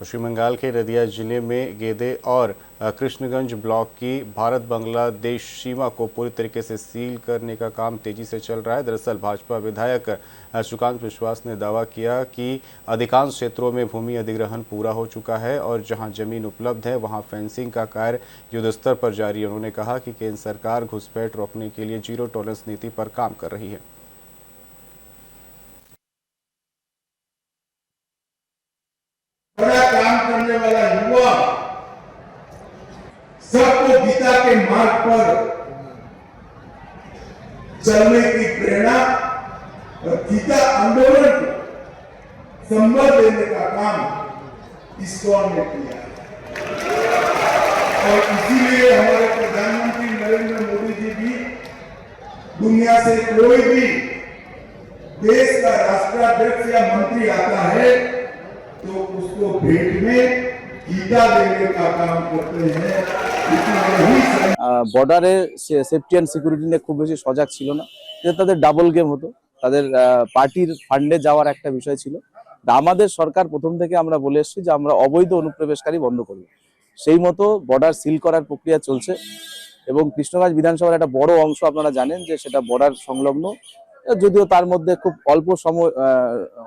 पश्चिम बंगाल के नदिया जिले में गेदे और कृष्णगंज ब्लॉक की भारत बांग्लादेश सीमा को पूरी तरीके से सील करने का काम तेजी से चल रहा है। दरअसल भाजपा विधायक सुकांत विश्वास ने दावा किया कि अधिकांश क्षेत्रों में भूमि अधिग्रहण पूरा हो चुका है और जहां जमीन उपलब्ध है वहां फेंसिंग का कार्य युद्धस्तर पर जारी है। उन्होंने कहा कि केंद्र सरकार घुसपैठ रोकने के लिए जीरो टॉलरेंस नीति पर काम कर रही है। बड़ा काम करने वाला युवा सबको गीता के मार्ग पर चलने की प्रेरणा और गीता आंदोलन को संबल देने का काम इस्कॉन ने किया और इसीलिए हमारे प्रधानमंत्री नरेंद्र मोदी जी भी दुनिया से कोई भी देश का राष्ट्राध्यक्ष या मंत्री आता है तो उसको भेंट में गीता देने का काम करते हैं। বর্ডারে সেফটি অ্যান্ড সিকিউরিটি নিয়ে খুব বেশি সজাগ ছিল না, যে তাদের ডাবল গেম হতো, তাদের পার্টির ফান্ডে যাওয়ার একটা বিষয় ছিল। আমাদের সরকার প্রথম থেকে আমরা বলে এসেছি যে আমরা অবৈধ অনুপ্রবেশকারী বন্ধ করব, সেই মতো বর্ডার সিল করার প্রক্রিয়া চলছে এবং কৃষ্ণগঞ্জ বিধানসভার একটা বড় অংশ আপনারা জানেন যে সেটা বর্ডার সংলগ্ন, যদিও তার মধ্যে খুব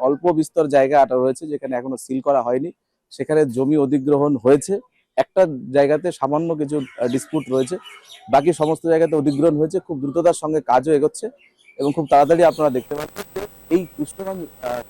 অল্প বিস্তর জায়গা রয়েছে যেখানে এখনো সিল করা হয়নি, সেখানে জমি অধিগ্রহণ হয়েছে। একটা জায়গাতে সামান্য কিছু ডিসপুট রয়েছে, বাকি সমস্ত জায়গাতে অধিগ্রহণ হয়েছে। খুব দ্রুততার সঙ্গে কাজও এগোচ্ছে এবং খুব তাড়াতাড়ি আপনারা দেখতে পাচ্ছেন যে এই কৃষ্ণগঞ্জ